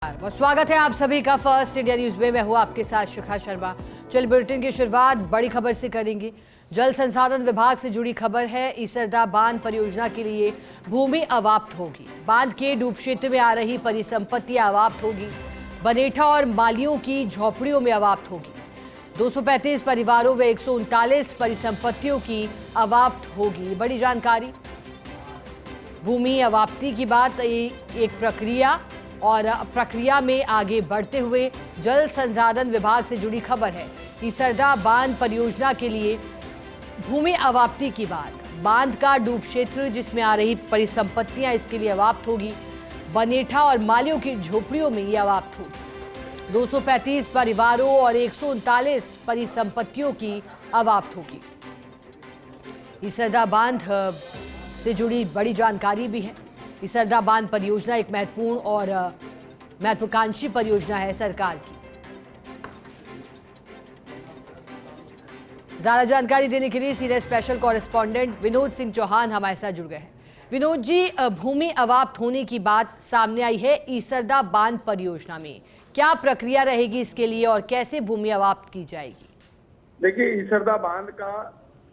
बहुत स्वागत है आप सभी का फर्स्ट इंडिया न्यूज में। मैं हूं आपके साथ शिखा शर्मा। चल बुलेटिन की शुरुआत बड़ी खबर से करेंगे। जल संसाधन विभाग से जुड़ी खबर है। ईसरदा बांध परियोजना के लिए भूमि अवाप्त होगी। बांध के डूब क्षेत्र में आ रही परिसंपत्ति अवाप्त होगी। बनेठा और मालियों की झोपड़ियों में अवाप्त होगी। 235 परिवारों व 139 परिसंपत्तियों की अवाप्त होगी। बड़ी जानकारी। भूमि अवाप्ति की बात एक प्रक्रिया और प्रक्रिया में आगे बढ़ते हुए जल संसाधन विभाग से जुड़ी खबर है। ईसरदा बांध परियोजना के लिए भूमि अवाप्ति की बात। बांध का डूब क्षेत्र जिसमें आ रही परिसंपत्तियां इसके लिए अवाप्त होगी। बनेठा और मालियों की झोपड़ियों में ये अवाप्त होगी। 235 परिवारों और 139 परिसंपत्तियों की अवाप्त होगी। ईसरदा बांध से जुड़ी बड़ी जानकारी भी है। ईसरदा बांध परियोजना एक महत्वपूर्ण और महत्वाकांक्षी परियोजना है सरकार की। ज्यादा जानकारी देने के लिए सीधे स्पेशल कॉरेस्पॉन्डेंट विनोद सिंह चौहान हमारे साथ जुड़ गए हैं। विनोद जी, भूमि अवाप्त होने की बात सामने आई है ईसरदा बांध परियोजना में। क्या प्रक्रिया रहेगी इसके लिए और कैसे भूमि अवाप्त की जाएगी? देखिए, ईसरदा बांध का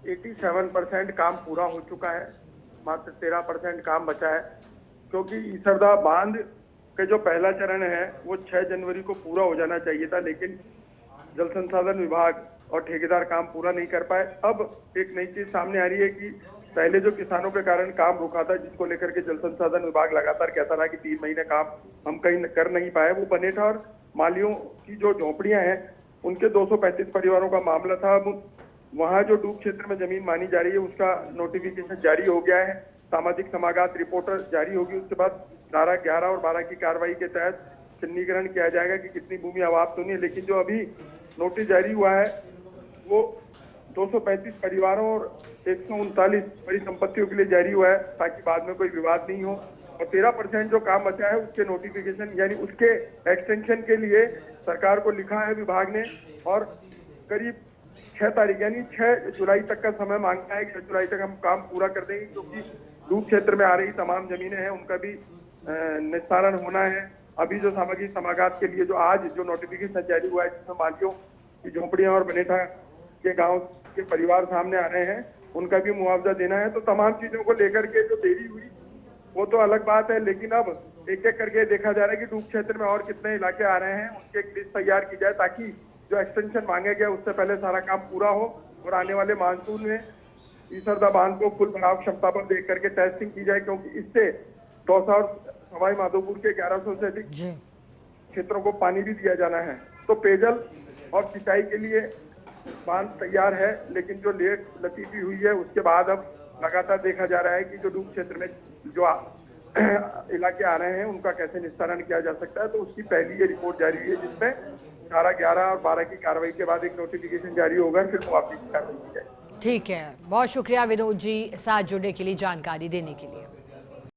87% काम पूरा हो चुका है। मात्र 13% काम बचा है, क्योंकि ईसरदा बांध का जो पहला चरण है वो 6 जनवरी को पूरा हो जाना चाहिए था, लेकिन जल संसाधन विभाग और ठेकेदार काम पूरा नहीं कर पाए। अब एक नई चीज सामने आ रही है कि पहले जो किसानों के कारण काम रुका था, जिसको लेकर के जल संसाधन विभाग लगातार कहता रहा कि 3 महीने काम हम कहीं कर नहीं पाए, वो बनेठा और मालियों की जो झोपड़ियां हैं उनके 235 परिवारों का मामला था। अब वहाँ जो डूब क्षेत्र में जमीन मानी जा रही है उसका नोटिफिकेशन जारी हो गया है। सामाजिक समागात रिपोर्टर जारी होगी। उसके बाद धारा 11 और 12 की कार्रवाई के तहत चिन्हीकरण किया जाएगा कि कितनी भूमि अवाप्त होनी है। लेकिन जो अभी नोटिस जारी हुआ है वो 235 परिवारों और 139 परिसंपत्तियों के लिए जारी हुआ है, ताकि बाद में कोई विवाद नहीं हो। और 13% जो काम बचा है उसके नोटिफिकेशन यानी उसके एक्सटेंशन के लिए सरकार को लिखा है विभाग ने, और करीब 6 तारीख यानी 6 जुलाई तक का समय मांगता है कि 6 जुलाई तक हम काम पूरा कर देंगे, क्योंकि डूब क्षेत्र में आ रही तमाम जमीनें हैं उनका भी निस्तारण होना है। अभी जो सामाजिक समागात के लिए जो आज जो नोटिफिकेशन जारी हुआ है, जिसमें मालियों की झोपड़ियां और बनेठा के गांव के परिवार सामने आ रहे हैं, उनका भी मुआवजा देना है। तो तमाम चीजों को लेकर के जो देरी हुई वो तो अलग बात है, लेकिन अब एक एक करके देखा जा रहा है कि डूब क्षेत्र में और कितने इलाके आ रहे हैं, उनकी एक लिस्ट तैयार की जाए, ताकि जो एक्सटेंशन मांगे गए उससे पहले सारा काम पूरा हो और आने वाले मानसून में ईसरदा बांध को फुल भराव क्षमता पर देख करके टेस्टिंग की जाए, क्योंकि इससे दौसा और सवाई माधोपुर के 1100 से अधिक क्षेत्रों को पानी भी दिया जाना है। तो पेयजल और सिंचाई के लिए बांध तैयार है, लेकिन जो लेट लतीफी हुई है उसके बाद अब लगातार देखा जा रहा है कि जो डूब क्षेत्र में जो इलाके आ रहे हैं उनका कैसे निस्तारण किया जा सकता है। तो उसकी पहली ये रिपोर्ट जारी हुई है, जिसमें धारा 11 और 12 की कार्रवाई के बाद एक नोटिफिकेशन जारी होगा, फिर मुआवजे की कार्रवाई की जाएगी। ठीक है, बहुत शुक्रिया विनोद जी साथ जुड़ने के लिए, जानकारी देने के लिए।